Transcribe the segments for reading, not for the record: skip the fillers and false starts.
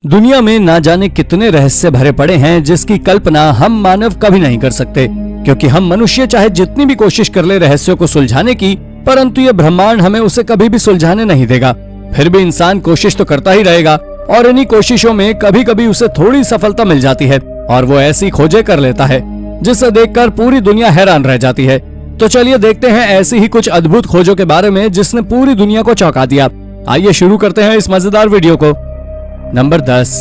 दुनिया में ना जाने कितने रहस्य भरे पड़े हैं जिसकी कल्पना हम मानव कभी नहीं कर सकते, क्योंकि हम मनुष्य चाहे जितनी भी कोशिश कर ले रहस्यों को सुलझाने की, परंतु ये ब्रह्मांड हमें उसे कभी भी सुलझाने नहीं देगा। फिर भी इंसान कोशिश तो करता ही रहेगा और इन्हीं कोशिशों में कभी कभी उसे थोड़ी सफलता मिल जाती है और वो ऐसी खोजें कर लेता है जिसे देखकर पूरी दुनिया हैरान रह जाती है। तो चलिए देखते हैं ऐसी ही कुछ अद्भुत खोजों के बारे में जिसने पूरी दुनिया को चौंका दिया। आइए शुरू करते हैं इस मजेदार वीडियो को। Number 10,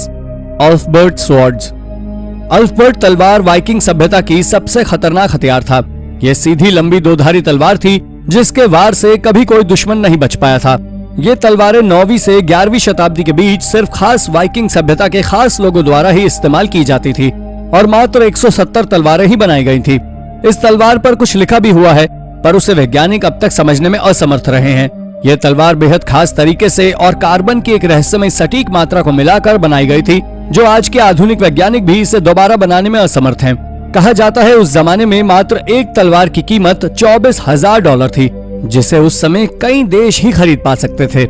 अल्फबर्ट swords. अल्फबर्ट तलवार वाइकिंग सभ्यता की सबसे खतरनाक हथियार था। ये सीधी लंबी दोधारी तलवार थी जिसके वार से कभी कोई दुश्मन नहीं बच पाया था। ये तलवारें 9वीं से 11वीं शताब्दी के बीच सिर्फ खास वाइकिंग सभ्यता के खास लोगों द्वारा ही इस्तेमाल की जाती थी और मात्र 170 तलवारें ही बनाई गई थी। इस तलवार पर कुछ लिखा भी हुआ है, पर उसे वैज्ञानिक अब तक समझने में असमर्थ रहे हैं। यह तलवार बेहद खास तरीके से और कार्बन की एक रहस्यमय सटीक मात्रा को मिलाकर बनाई गई थी, जो आज के आधुनिक वैज्ञानिक भी इसे दोबारा बनाने में असमर्थ हैं। कहा जाता है उस जमाने में मात्र एक तलवार की कीमत $24,000 थी, जिसे उस समय कई देश ही खरीद पा सकते थे।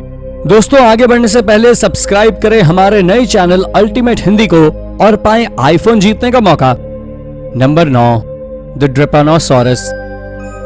दोस्तों, आगे बढ़ने से पहले सब्सक्राइब करें हमारे नए चैनल अल्टीमेट हिंदी को और पाएं आईफोन जीतने का मौका। Number 9, the Drepanosaurus.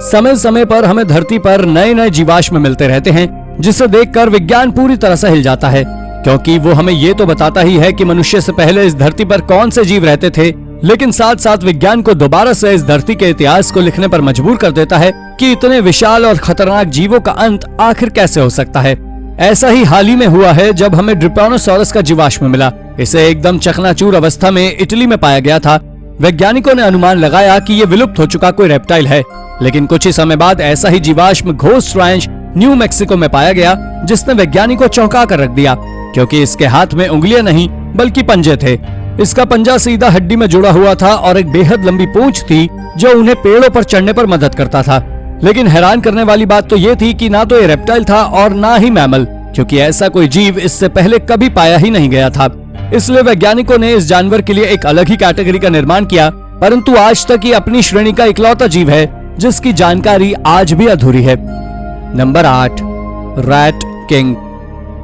समय समय पर हमें धरती पर नए नए जीवाश्म मिलते रहते हैं, जिसे देखकर विज्ञान पूरी तरह से हिल जाता है, क्योंकि वो हमें ये तो बताता ही है कि मनुष्य से पहले इस धरती पर कौन से जीव रहते थे, लेकिन साथ साथ विज्ञान को दोबारा से इस धरती के इतिहास को लिखने पर मजबूर कर देता है कि इतने विशाल और खतरनाक जीवों का अंत आखिर कैसे हो सकता है। ऐसा ही हाल ही में हुआ है जब हमें ड्रेपानोसॉरस का जीवाश्म मिला। इसे एकदम चकनाचूर अवस्था में इटली में पाया गया था। वैज्ञानिकों ने अनुमान लगाया कि ये विलुप्त हो चुका कोई रेप्टाइल है, लेकिन कुछ ही समय बाद ऐसा ही जीवाश्म घोस्ट रैंच न्यू मैक्सिको में पाया गया, जिसने वैज्ञानिकों को चौंका कर रख दिया, क्योंकि इसके हाथ में उंगलियां नहीं बल्कि पंजे थे। इसका पंजा सीधा हड्डी में जुड़ा हुआ था और एक बेहद लंबी पूंछ थी जो उन्हें पेड़ों पर चढ़ने पर मदद करता था। लेकिन हैरान करने वाली बात तो ये थी कि ना तो ये रेप्टाइल था और ना ही मैमल, क्योंकि ऐसा कोई जीव इससे पहले कभी पाया ही नहीं गया था। इसलिए वैज्ञानिकों ने इस जानवर के लिए एक अलग ही कैटेगरी का निर्माण किया, परंतु आज तक ये अपनी श्रेणी का इकलौता जीव है जिसकी जानकारी आज भी अधूरी है। Number 8, rat king.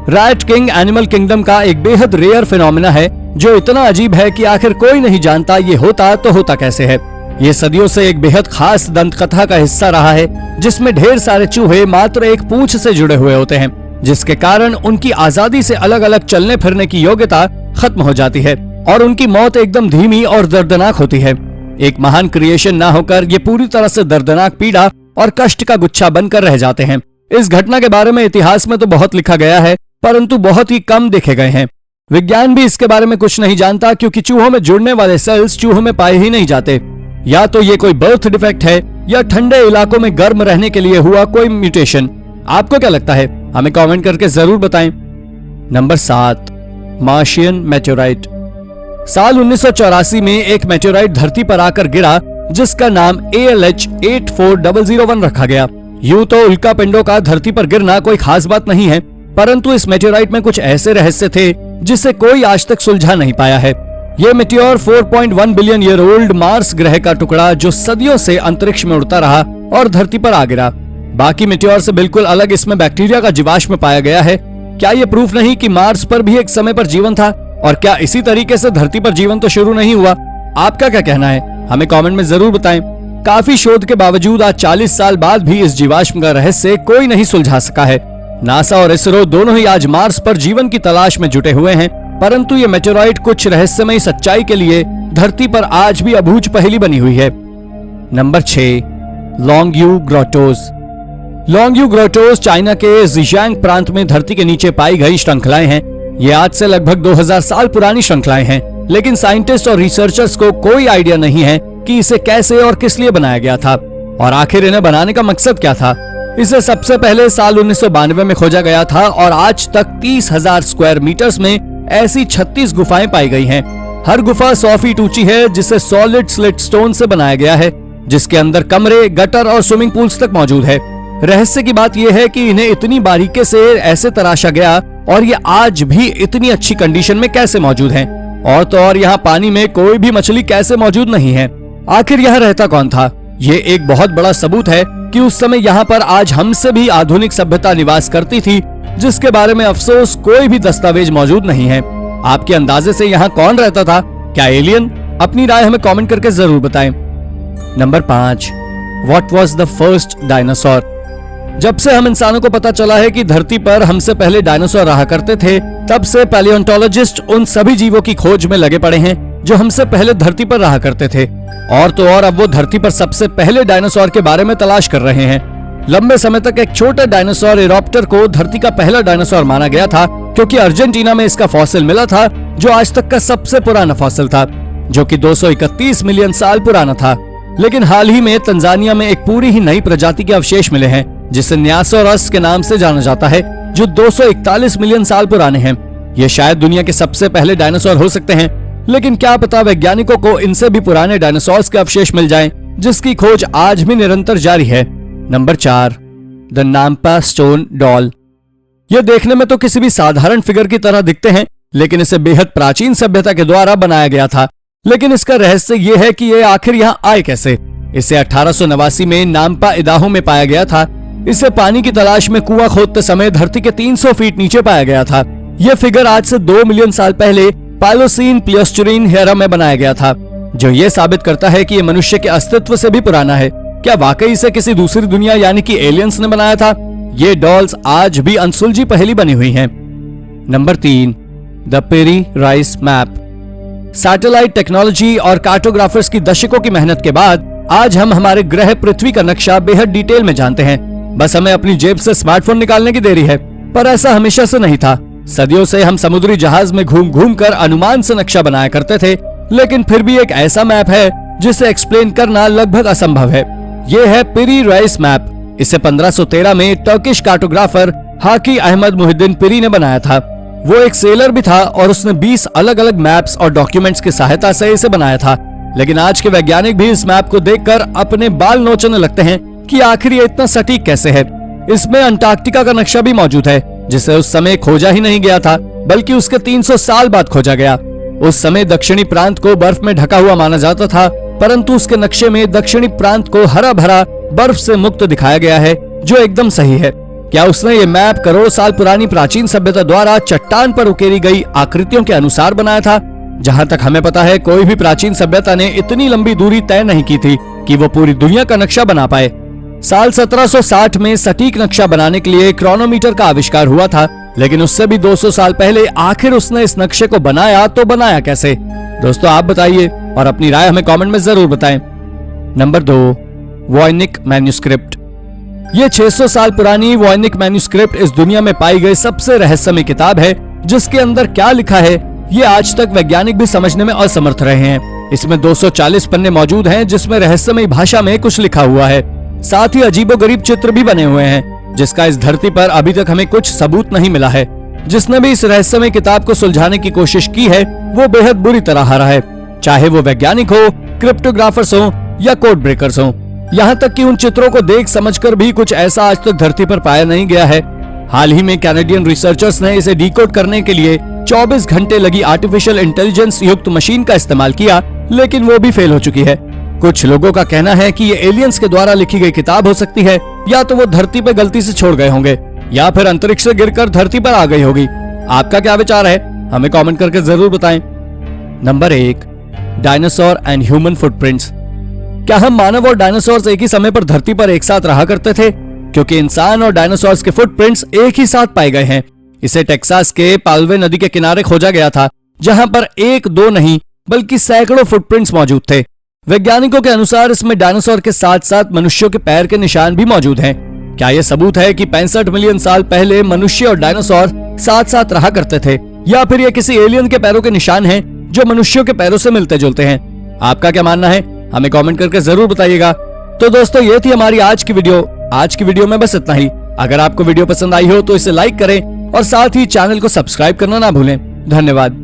Rat king animal kingdom का एक बेहद रेयर फिनोमेना है जो इतना अजीब है कि आखिर कोई नहीं जानता ये होता तो होता कैसे है। ये सदियों से एक बेहद खास दंत कथा का हिस्सा रहा है, जिसमें ढेर सारे चूहे मात्र एक पूंछ से जुड़े हुए होते हैं, जिसके कारण उनकी आजादी से अलग अलग चलने फिरने की योग्यता खत्म हो जाती है और उनकी मौत एकदम धीमी और दर्दनाक होती है। एक महान क्रिएशन ना होकर ये पूरी तरह से दर्दनाक पीड़ा और कष्ट का गुच्छा बनकर रह जाते हैं। इस घटना के बारे में इतिहास में तो बहुत लिखा गया है, परंतु बहुत ही कम देखे गए हैं। विज्ञान भी इसके बारे में कुछ नहीं जानता, क्योंकि चूहों में जुड़ने वाले सेल्स चूहों में पाए ही नहीं जाते। या तो ये कोई बर्थ डिफेक्ट है या ठंडे इलाकों में गर्म रहने के लिए हुआ कोई म्यूटेशन। आपको क्या लगता है? हमें कमेंट करके जरूर बताएं। Number 7, Martian meteorite. साल 1984 में एक मेटेओराइट धरती पर आकर गिरा, जिसका नाम ALH 84001 रखा गया। यूं तो उल्का पिंडों का धरती पर गिरना कोई खास बात नहीं है, परंतु इस मेटेओराइट में कुछ ऐसे रहस्य थे जिसे कोई आज तक सुलझा नहीं पाया है। यह Meteor 4.1 billion year old Mars ग्रह का टुकड़ा जो सदियों से अंतरिक्ष में उड़ता रहा और धरती पर आ गिरा। बाकी मेटेओर से बिल्कुल अलग इसमें बैक्टीरिया का जीवाश्म पाया गया है। क्या ये प्रूफ नहीं कि मार्स पर भी एक समय पर जीवन था? और क्या इसी तरीके से धरती पर जीवन तो शुरू नहीं हुआ? आपका क्या कहना है? हमें कमेंट में जरूर बताएं। काफी शोध के बावजूद आज 40 साल बाद भी इस जीवाश्म का रहस्य कोई नहीं सुलझा सका है। नासा और इसरो दोनों ही आज मार्स पर जीवन की तलाश में जुटे हुए हैं, परंतु ये मेटेओराइट कुछ रहस्यमय सच्चाई के लिए धरती पर आज भी अबूझ पहेली बनी हुई है। नंबर 6, लॉन्गयू ग्रोटोस। लॉन्गयू ग्रोटोस चाइना के ज़िजियांग प्रांत में धरती के नीचे पाई गई श्रृंखलाएं हैं। ये आज से लगभग 2000 साल पुरानी श्रृंखलाएं हैं, लेकिन साइंटिस्ट और रिसर्चर्स को कोई आइडिया नहीं है कि इसे कैसे और किस लिए बनाया गया था और आखिर इन्हें बनाने का मकसद क्या था। इसे सबसे पहले साल 1992 में खोजा गया था और आज तक 30,000 स्क्वायर मीटर्स में ऐसी 36 गुफाएं पाई गई हैं। हर गुफा 100 फीट ऊंची है, जिसे सॉलिड स्लिट स्टोन से बनाया गया है, जिसके अंदर कमरे, गटर और स्विमिंग पूल्स तक मौजूद है। रहस्य की बात यह है कि इन्हें इतनी बारीकी से ऐसे तराशा गया और ये आज भी इतनी अच्छी कंडीशन में कैसे मौजूद हैं। और तो और यहाँ पानी में कोई भी मछली कैसे मौजूद नहीं है। आखिर यह रहता कौन था? ये एक बहुत बड़ा सबूत है कि उस समय यहाँ पर आज हमसे भी आधुनिक सभ्यता निवास करती थी, जिसके बारे में अफसोस कोई भी दस्तावेज मौजूद नहीं है। आपके अंदाजे से यहाँ कौन रहता था? क्या एलियन? अपनी राय हमें कमेंट करके जरूर बताएं। Number 5, what was the first dinosaur? जब से हम इंसानों को पता चला है कि धरती पर हमसे पहले डायनासोर रहा करते थे, तब से पैलियोंटोलॉजिस्ट उन सभी जीवों की खोज में लगे पड़े हैं जो हमसे पहले धरती पर रहा करते थे। और तो और अब वो धरती पर सबसे पहले डायनासोर के बारे में तलाश कर रहे हैं। लंबे समय तक एक छोटा डायनासोर इरोप्टर को धरती का पहला डायनासोर माना गया था, क्योंकि अर्जेंटीना में इसका फॉसिल मिला था, जो आज तक का सबसे पुराना फॉसिल था, जो कि 231 मिलियन साल पुराना था। लेकिन हाल ही में तंजानिया में एक पूरी ही नई प्रजाति के अवशेष मिले हैं, जिसे न्यासोरस के नाम से जाना जाता है, जो 241 मिलियन साल पुराने हैं। ये शायद दुनिया के सबसे पहले डायनासोर हो सकते हैं, लेकिन क्या पता वैज्ञानिकों को इनसे भी पुराने डायनासोर्स के अवशेष मिल जाएं, जिसकी खोज आज भी निरंतर जारी है। Number 4, the Nampa stone doll. ये देखने में तो किसी भी साधारण फिगर की तरह दिखते हैं, लेकिन इसे बेहद प्राचीन सभ्यता के द्वारा बनाया गया था। लेकिन इसका रहस्य ये है कि ये आखिर यहाँ आए कैसे। इसे 1889 में नाम्पा इदाहो में पाया गया था। इसे पानी की तलाश में कुआं खोदते समय धरती के 300 फीट नीचे पाया गया था। यह फिगर आज से 2 मिलियन साल पहले पालोसीन प्लियोस्टरीन हेरा में बनाया गया था, जो ये साबित करता है कि ये मनुष्य के अस्तित्व से भी पुराना है। क्या वाकई इसे किसी दूसरी दुनिया यानी कि एलियंस ने बनाया था? ये डॉल्स आज भी अनसुलझी पहेली बनी हुई हैं। Number 3, the Piri Reis map. Satellite technology और कार्टोग्राफर्स की दशकों की मेहनत के बाद आज हम हमारे ग्रह पृथ्वी का नक्शा बेहद डिटेल में जानते हैं। बस हमें अपनी जेब से स्मार्टफोन निकालने की देरी है। पर ऐसा हमेशा से नहीं था। सदियों से हम समुद्री जहाज में घूम घूम कर अनुमान से नक्शा बनाया करते थे, लेकिन फिर भी एक ऐसा मैप है जिसे एक्सप्लेन करना लगभग असंभव है। ये है पेरी राइस मैप। इसे 1513 में Turkish cartographer Haji Ahmed Muhiddin Piri ने बनाया था। वो एक सेलर भी था और उसने 20 अलग अलग मैप्स और डॉक्यूमेंट्स की सहायता से इसे बनाया था। लेकिन आज के वैज्ञानिक भी इस मैप को देखकर अपने बाल नोचने लगते हैं कि आखिर ये इतना सटीक कैसे है। इसमें अंटार्कटिका का नक्शा भी मौजूद है, जिसे उस समय खोजा ही नहीं गया था, बल्कि उसके 300 साल बाद खोजा गया। उस समय दक्षिणी प्रांत को बर्फ में ढका हुआ माना जाता था, परंतु उसके नक्शे में दक्षिणी प्रांत को हरा भरा बर्फ से मुक्त दिखाया गया है, जो एकदम सही है। क्या उसने ये मैप करोड़ साल पुरानी प्राचीन सभ्यता द्वारा चट्टान पर उकेरी गई आकृतियों के अनुसार बनाया था? जहाँ तक हमें पता है, कोई भी प्राचीन सभ्यता ने इतनी लंबी दूरी तय नहीं की थी कि वो पूरी दुनिया का नक्शा बना पाए। साल 1760 में सटीक नक्शा बनाने के लिए क्रोनोमीटर का आविष्कार हुआ था, लेकिन उससे भी 200 साल पहले आखिर उसने इस नक्शे को बनाया तो बनाया कैसे? दोस्तों आप बताइए और अपनी राय हमें कमेंट में जरूर बताएं। Number 2, Voynich manuscript. ये 600 साल पुरानी वॉयनिक मैन्युस्क्रिप्ट इस दुनिया में पाई गई सबसे रहस्यमय किताब है, जिसके अंदर क्या लिखा है ये आज तक वैज्ञानिक भी समझने में असमर्थ रहे हैं। इसमें 240 पन्ने मौजूद हैं, जिसमें रहस्यमय भाषा में कुछ लिखा हुआ है। साथ ही अजीबोगरीब चित्र भी बने हुए हैं, जिसका इस धरती पर अभी तक हमें कुछ सबूत नहीं मिला है। जिसने भी इस रहस्यमय किताब को सुलझाने की कोशिश की है, वो बेहद बुरी तरह हारा है, चाहे वो वैज्ञानिक हो, क्रिप्टोग्राफर्स हो या कोड ब्रेकर्स हो। यहाँ तक कि उन चित्रों को देख समझकर भी कुछ ऐसा आज तक धरती पर पाया नहीं गया है। हाल ही में कैनेडियन रिसर्चर्स ने इसे डिकोड करने के लिए 24 घंटे लगी आर्टिफिशियल इंटेलिजेंस युक्त मशीन का इस्तेमाल किया, लेकिन वो भी फेल हो चुकी है। कुछ लोगों का कहना है कि ये एलियंस के द्वारा लिखी गई किताब हो सकती है, या तो वो धरती पर गलती से छोड़ गए होंगे, या फिर अंतरिक्ष से गिरकर धरती पर आ गई होगी। आपका क्या विचार है? हमें कमेंट करके जरूर बताएं। Number 1, dinosaur and human footprints. क्या हम मानव और डायनासोर्स एक ही समय पर धरती पर एक साथ रहा करते थे? क्योंकि इंसान और डायनासोर्स के फुटप्रिंट्स एक ही साथ पाए गए हैं। इसे टेक्सास के पाल्वे नदी के किनारे खोजा गया था, जहां पर 1-2 नहीं बल्कि सैकड़ों फुटप्रिंट्स मौजूद थे। वैज्ञानिकों के अनुसार इसमें डायनासोर के साथ साथ मनुष्यों के पैर के निशान भी मौजूद हैं। क्या यह सबूत है कि 65 मिलियन साल पहले मनुष्य और डायनासोर साथ साथ रहा करते थे, या फिर यह किसी एलियन के पैरों के निशान हैं जो मनुष्यों के पैरों से मिलते जुलते हैं? आपका क्या मानना है? हमें कमेंट करके जरूर बताइएगा। तो दोस्तों ये थी हमारी आज की वीडियो। आज की वीडियो में बस इतना ही। अगर आपको वीडियो पसंद आई हो तो इसे लाइक करें और साथ ही चैनल को सब्सक्राइब करना ना भूलें। धन्यवाद।